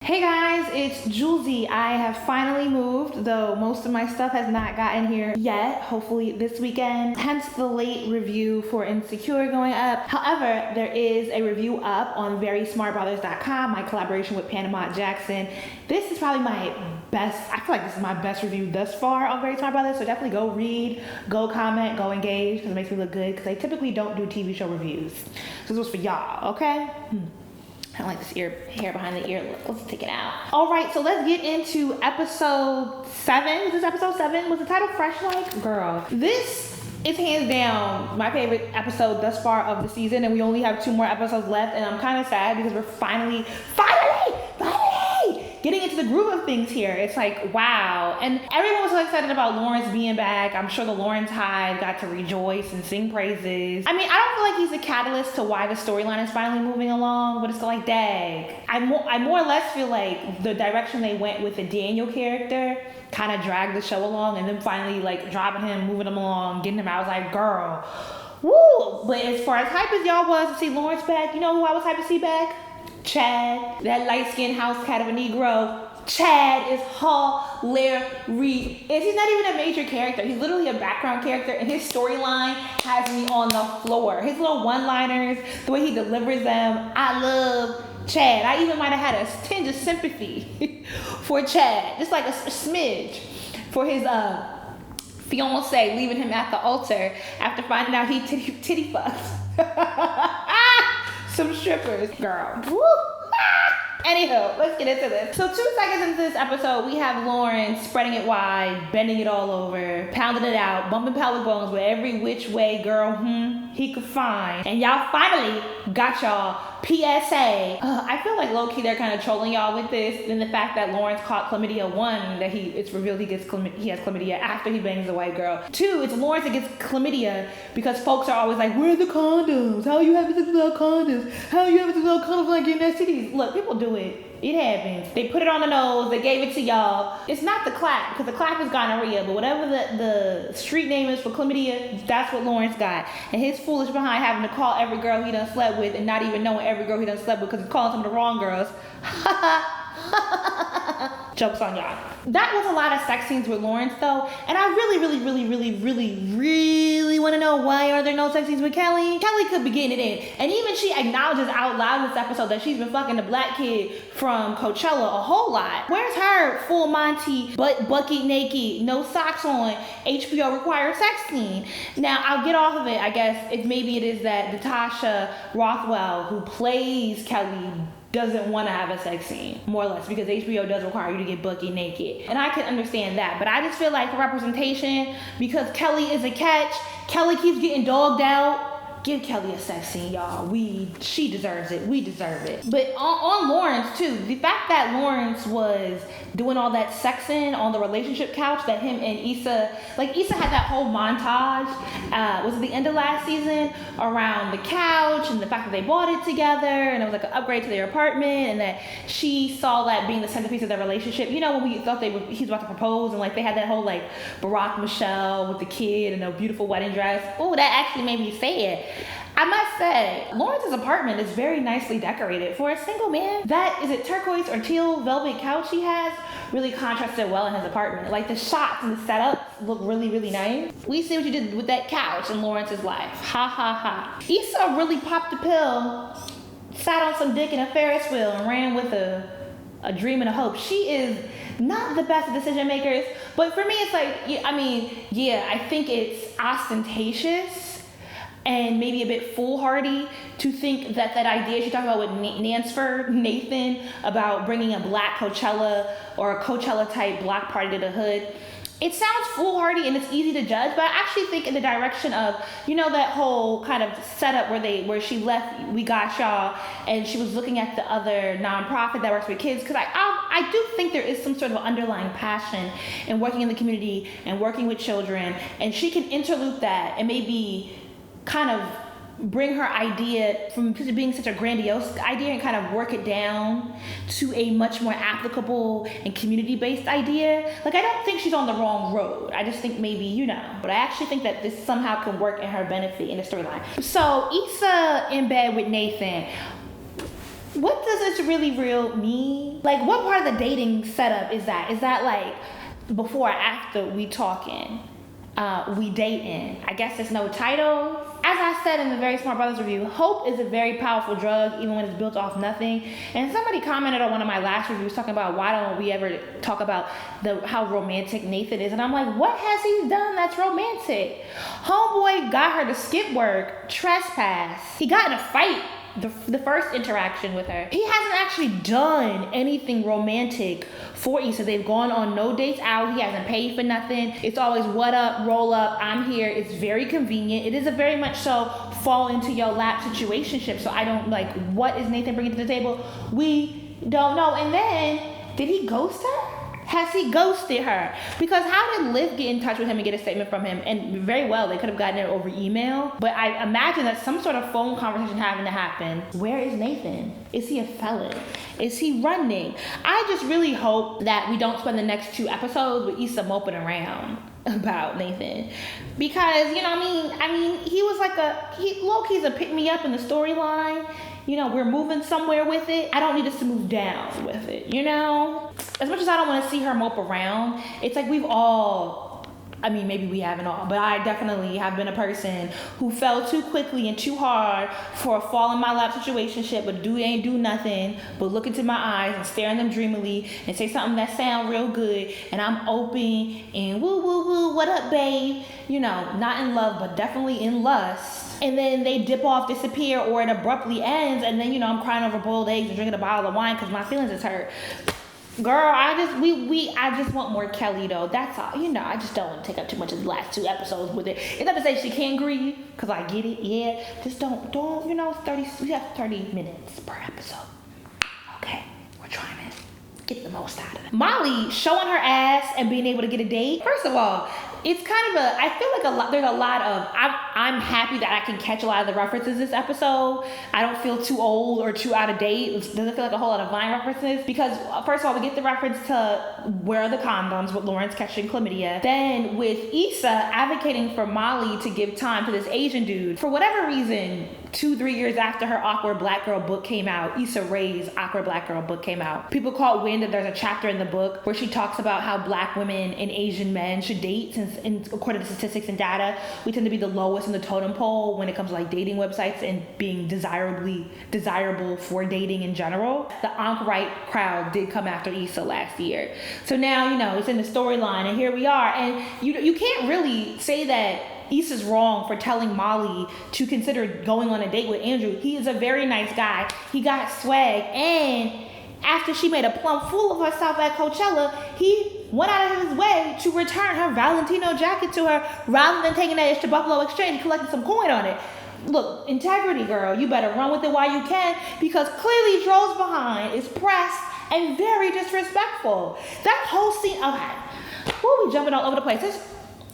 Hey guys, it's Julesy. I have finally moved, though most of my stuff has not gotten here yet. Hopefully this weekend, hence the late review for Insecure going up. However, there is a review up on verysmartbrothers.com, my collaboration with Panama Jackson. This is probably my best, I feel like this is my best review thus far on Very Smart Brothers, so definitely go read, go comment, go engage, because it makes me look good, because I typically don't do TV show reviews. So this was for y'all, okay? I don't like this hair behind the ear. Let's take it out. All right, so let's get into episode 7. Was this episode 7? Was the title Fresh Like? Girl, this is hands down my favorite episode thus far of the season, and we only have 2 more episodes left, and I'm kind of sad because we're finally getting into the groove of things here. It's like, wow. And everyone was so excited about Lawrence being back. I'm sure the Lawrence Hive got to rejoice and sing praises. I mean, I don't feel like he's a catalyst to why the storyline is finally moving along, but it's like, dang. I more or less feel like the direction they went with the Daniel character kind of dragged the show along, and then finally like dropping him, moving him along, getting him out. I was like, girl, woo. But as far as hype as y'all was to see Lawrence back, you know who I was hyped to see back? Chad, that light-skinned house cat of a Negro. Chad is hilarious. And he's not even a major character. He's literally a background character, and his storyline has me on the floor. His little one-liners, the way he delivers them, I love Chad. I even might have had a tinge of sympathy for Chad, just like a smidge for his fiance leaving him at the altar after finding out he titty fucked. Some strippers, girl. Woo! Anywho, let's get into this. So 2 seconds into this episode, we have Lawrence spreading it wide, bending it all over, pounding it out, bumping pelvic bones with every which way, girl, he could find. And y'all finally got y'all PSA. I feel like low-key they're kind of trolling y'all with this, and the fact that Lawrence caught chlamydia. 1, that it's revealed he has chlamydia after he bangs the white girl. 2, it's Lawrence that gets chlamydia because folks are always like, where are the condoms? How are you having sex without condoms? How are you having sex without condoms like getting STDs? Look, people do it. It happens. They put it on the nose. They gave it to y'all. It's not the clap, because the clap is gonorrhea, but whatever the street name is for chlamydia, that's what Lawrence got. And his foolish behind having to call every girl he done slept with and not even knowing every girl he done slept with because he's calling some of the wrong girls. Jokes on y'all. That was a lot of sex scenes with Lawrence though, and I really want to know, why are there no sex scenes with Kelly? Kelly could be getting it in, and even she acknowledges out loud in this episode that she's been fucking the black kid from Coachella a whole lot. Where's her full Monty, bucket naked, no socks on, HBO required sex scene? Now I'll get off of it, I guess, if maybe it is that Natasha Rothwell, who plays Kelly, doesn't want to have a sex scene, more or less, because HBO does require you to get bucket naked. And I can understand that, but I just feel like for representation, because Kelly is a catch, Kelly keeps getting dogged out, give Kelly a sex scene, y'all. She deserves it. We deserve it. But on Lawrence, too, the fact that Lawrence was doing all that sexing on the relationship couch, that him and Issa, like Issa had that whole montage, was it the end of last season, around the couch and the fact that they bought it together and it was like an upgrade to their apartment, and that she saw that being the centerpiece of their relationship. You know, when we thought he was about to propose, and like they had that whole like Barack Michelle with the kid and a beautiful wedding dress. Oh, that actually made me say it. I must say, Lawrence's apartment is very nicely decorated for a single man. That, is it turquoise or teal velvet couch he has, really contrasted well in his apartment. Like the shots and the setup look really nice. We see what you did with that couch in Lawrence's life. Ha ha ha. Issa really popped the pill, sat on some dick in a Ferris wheel, and ran with a dream and a hope. She is not the best decision makers, but for me it's like, I think it's ostentatious and maybe a bit foolhardy to think that idea she talked about with Nathan about bringing a black Coachella or a Coachella type block party to the hood. It sounds foolhardy and it's easy to judge, but I actually think in the direction of, that whole kind of setup where she left We Got Y'all and she was looking at the other nonprofit that works with kids, because I do think there is some sort of underlying passion in working in the community and working with children, and she can interloop that and maybe kind of bring her idea from being such a grandiose idea and kind of work it down to a much more applicable and community-based idea. Like, I don't think she's on the wrong road. I just think maybe, but I actually think that this somehow can work in her benefit in the storyline. So Issa in bed with Nathan. what does this really real mean? Like, what part of the dating setup is that? Is that like before or after we talking? We dating? I guess there's no title. As I said in the Very Smart Brothers review, hope is a very powerful drug, even when it's built off nothing. And somebody commented on one of my last reviews talking about why don't we ever talk about how romantic Nathan is. And I'm like, what has he done that's romantic? Homeboy got her to skip work, trespass. He got in a fight the first interaction with her. He hasn't actually done anything romantic for Issa. They've gone on no dates out. He hasn't paid for nothing. It's always what up, roll up, I'm here. It's very convenient. It is a very much so fall into your lap situationship. So I don't like, what is Nathan bringing to the table? We don't know. And then, did he ghost her? Has he ghosted her? Because how did Liv get in touch with him and get a statement from him? And very well, they could have gotten it over email. But I imagine that some sort of phone conversation having to happen. Where is Nathan? Is he a felon? Is he running? I just really hope that we don't spend the next 2 episodes with Issa moping around about Nathan. Because, you know what I mean? He was like low-key's a pick-me-up in the storyline. You know, we're moving somewhere with it. I don't need us to move down with it, you know? As much as I don't want to see her mope around, it's like we've all, I mean, maybe we haven't all, but I definitely have been a person who fell too quickly and too hard for a fall in my lap situationship, but ain't do nothing but look into my eyes and stare in them dreamily and say something that sound real good, and I'm open and woo woo woo, what up, babe? You know, not in love, but definitely in lust. And then they dip off, disappear, or it abruptly ends, and then, you know, I'm crying over boiled eggs and drinking a bottle of wine because my feelings is hurt. Girl, I just want more Kelly though. That's all. You know, I just don't want to take up too much of the last 2 episodes with it. It's not to say she can't grieve, because I get it, yeah. Just don't, you know, we have 30 minutes per episode. Okay, we're trying to get the most out of it. Molly showing her ass and being able to get a date. First of all, it's kind of I feel like there's a lot of, I'm happy that I can catch a lot of the references this episode. I don't feel too old or too out of date. It doesn't feel like a whole lot of Vine references, because first of all, we get the reference to where are the condoms with Lawrence catching chlamydia. Then with Issa advocating for Molly to give time to this Asian dude. For whatever reason, 2-3 years after her Awkward Black Girl book came out, Issa Rae's Awkward Black Girl book came out, people caught wind that there's a chapter in the book where she talks about how Black women and Asian men should date, since according to statistics and data, we tend to be the lowest in the totem pole when it comes to like dating websites and being desirable for dating in general. The Ankh-right crowd did come after Issa last year. So now, you know, it's in the storyline, and here we are. And you can't really say that Issa's wrong for telling Molly to consider going on a date with Andrew. He is a very nice guy. He got swag, and after she made a plumb fool of herself at Coachella, he went out of his way to return her Valentino jacket to her rather than taking that to Buffalo Exchange and collecting some coin on it. Look, integrity, girl. You better run with it while you can, because clearly Dro's behind is pressed and very disrespectful. That whole scene, okay. Who are we jumping all over the place? This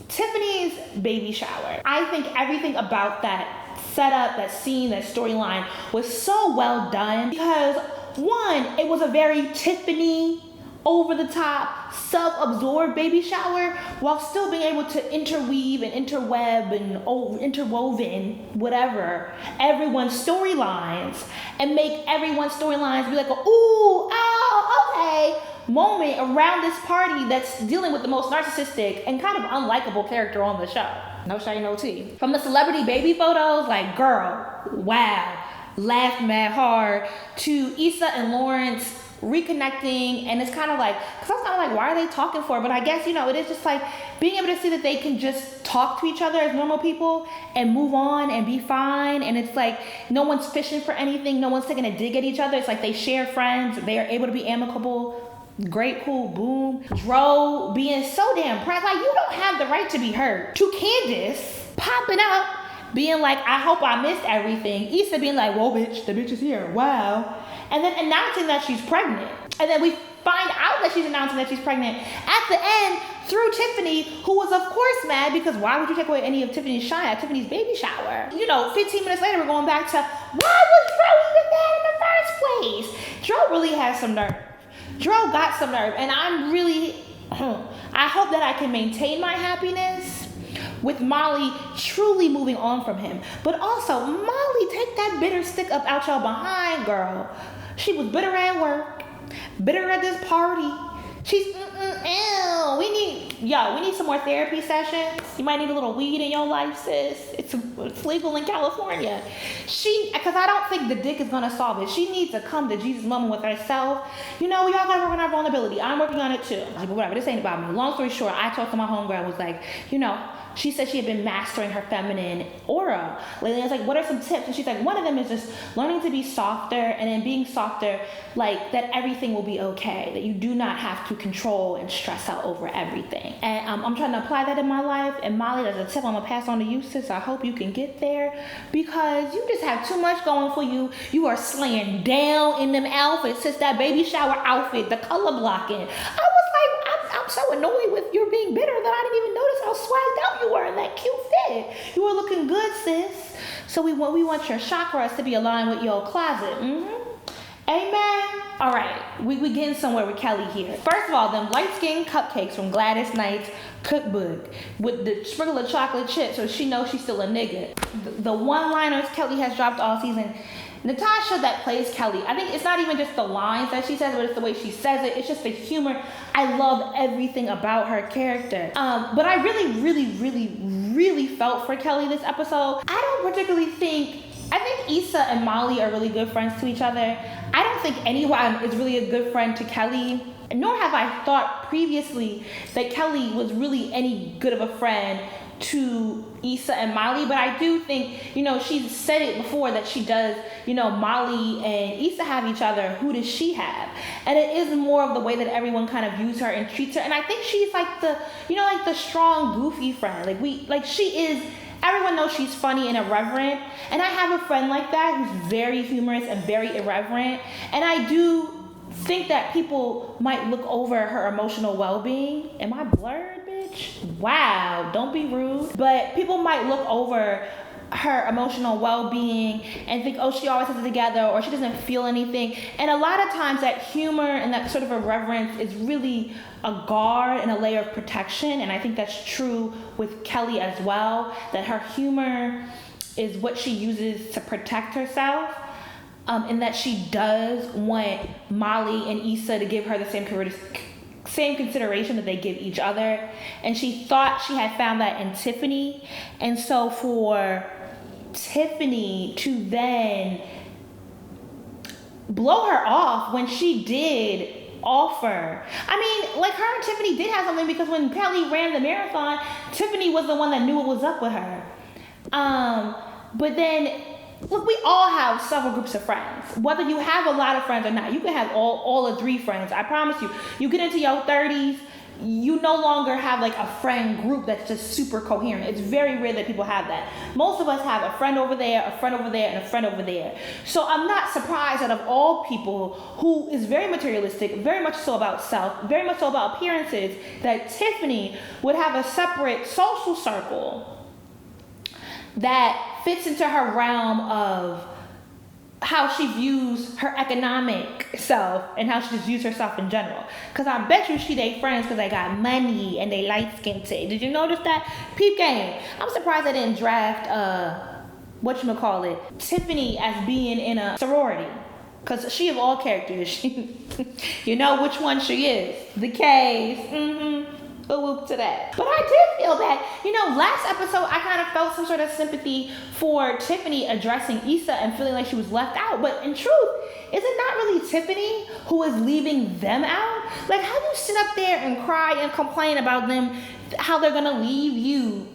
Tiffany's baby shower. I think everything about that setup, that scene, that storyline was so well done, because one, it was a very Tiffany, over-the-top, self-absorbed baby shower, while still being able to interweave and interweb and interwoven whatever everyone's storylines, and make everyone's storylines be like a ooh, ow, okay moment around this party that's dealing with the most narcissistic and kind of unlikable character on the show. No shade, no tea. From the celebrity baby photos, like, girl, wow, laughed mad hard, to Issa and Lawrence reconnecting, and it's kind of like, because I was kind of like, why are they talking for? But I guess, you know, it is just like being able to see that they can just talk to each other as normal people and move on and be fine. And it's like no one's fishing for anything, no one's taking a dig at each other. It's like they share friends, they are able to be amicable. Great, cool, boom. Dro being so damn proud, like, you don't have the right to be hurt. To Candace popping up, being like, I hope I missed everything. Issa being like, whoa, bitch, the bitch is here, wow. And then announcing that she's pregnant. And then we find out that she's announcing that she's pregnant at the end through Tiffany, who was of course mad, because why would you take away any of Tiffany's shine at Tiffany's baby shower? You know, 15 minutes later, we're going back to, why was Dro even mad in the first place? Dro really has some nerve. Dro got some nerve, and I'm really, I hope that I can maintain my happiness with Molly truly moving on from him. But also, Molly, take that bitter stick up out your behind, girl. She was bitter at work, bitter at this party. She's ew. We need some more therapy sessions. You might need a little weed in your life, sis. It's legal in California. Because I don't think the dick is gonna solve it. She needs to come to Jesus moment with herself. We all gotta work on our vulnerability. I'm working on it too. Like, whatever, this ain't about me. Long story short, I talked to my homegirl, I was like, she said she had been mastering her feminine aura lately. I was like, what are some tips? And she's like, one of them is just learning to be softer, and then being softer, like that everything will be okay, that you do not have to control and stress out over everything. And I'm trying to apply that in my life. And Molly, there's a tip I'm gonna pass on to you, sis. I hope you can get there, because you just have too much going for you. You are slaying down in them outfits, sis. That baby shower outfit, the color blocking. I'm so annoyed with your being bitter that I didn't even notice how swagged out you were in that cute fit. You were looking good, sis. So we want your chakras to be aligned with your closet. Amen. All right, we getting somewhere with Kelly here. First of all, them light-skinned cupcakes from Gladys Knight's cookbook with the sprinkle of chocolate chips, so she knows she's still a nigga. The one-liners Kelly has dropped all season. Natasha that plays Kelly, I think it's not even just the lines that she says, but it's the way she says it. It's just the humor. I love everything about her character. But I really felt for Kelly this episode. I don't particularly I think Issa and Molly are really good friends to each other. I don't think anyone is really a good friend to Kelly, nor have I thought previously that Kelly was really any good of a friend to Issa and Molly, but I do think, she's said it before that she does, Molly and Issa have each other. Who does she have? And it is more of the way that everyone kind of views her and treats her. And I think she's like the strong, goofy friend. Everyone knows she's funny and irreverent. And I have a friend like that who's very humorous and very irreverent. And I do think that people might look over her emotional well-being. Am I blurred, bitch? Wow, don't be rude. But people might look over her emotional well-being and think, oh, she always has it together, or she doesn't feel anything. And a lot of times that humor and that sort of irreverence is really a guard and a layer of protection. And I think that's true with Kelly as well, that her humor is what she uses to protect herself. And that she does want Molly and Issa to give her the same consideration that they give each other. And she thought she had found that in Tiffany. And so for Tiffany to then blow her off when she did offer. I mean, like, her and Tiffany did have something, because when Kelly ran the marathon, Tiffany was the one that knew what was up with her. But then, look, we all have several groups of friends. Whether you have a lot of friends or not, you can have all of 3 friends. I promise you. You get into your 30s, you no longer have like a friend group that's just super coherent. It's very rare that people have that. Most of us have a friend over there, a friend over there, and a friend over there. So I'm not surprised that of all people who is very materialistic, very much so about self, very much so about appearances, that Tiffany would have a separate social circle that fits into her realm of how she views her economic self and how she just views herself in general. Because I bet you she they friends because they got money and they light skin too. Did you notice that? Peep game. I'm surprised they didn't draft Tiffany as being in a sorority. Because she of all characters, you know which one she is. The K's. A whoop to that. But I did feel that, last episode I kind of felt some sort of sympathy for Tiffany addressing Issa and feeling like she was left out. But in truth, is it not really Tiffany who is leaving them out? Like, how do you sit up there and cry and complain about them, how they're gonna leave you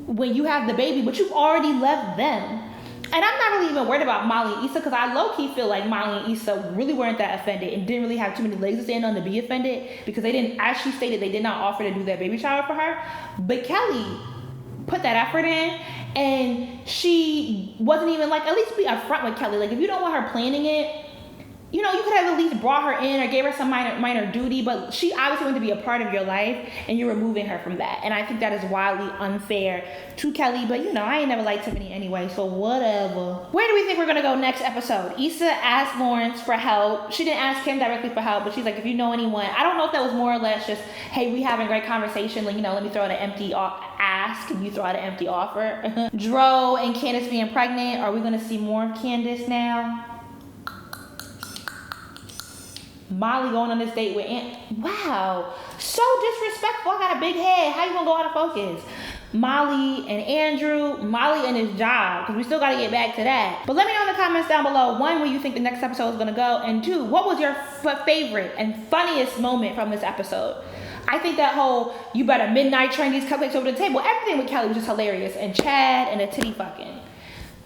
when you have the baby, but you've already left them? And I'm not really even worried about Molly and Issa, because I low-key feel like Molly and Issa really weren't that offended and didn't really have too many legs to stand on to be offended, because they didn't, as she stated, they did not offer to do that baby shower for her. But Kelly put that effort in, and she wasn't even like, at least be upfront with Kelly. Like, if you don't want her planning it, you could have at least brought her in or gave her some minor duty, but she obviously wanted to be a part of your life, and you're removing her from that. And I think that is wildly unfair to Kelly, but I ain't never liked Tiffany anyway, so whatever. Where do we think we're gonna go next episode? Issa asked Lawrence for help. She didn't ask him directly for help, but she's like, if you know anyone. I don't know if that was more or less just, hey, we having a great conversation, like, let me throw out an empty ask, and you throw out an empty offer. Dro and Candace being pregnant. Are we gonna see more of Candace now? Molly going on this date with wow, so disrespectful. I got a big head. How you gonna go out of focus? Molly and Andrew, Molly and his job, because we still got to get back to that. But let me know in the comments down below, one, where you think the next episode is going to go, and two, what was your favorite and funniest moment from this episode? I think that whole, you better midnight train these cupcakes over the table, everything with Kelly was just hilarious, and Chad and the titty fucking.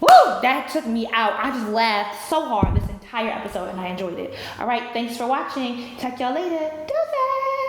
Woo! That took me out. I just laughed so hard this entire episode, and I enjoyed it. All right, thanks for watching. Check y'all later.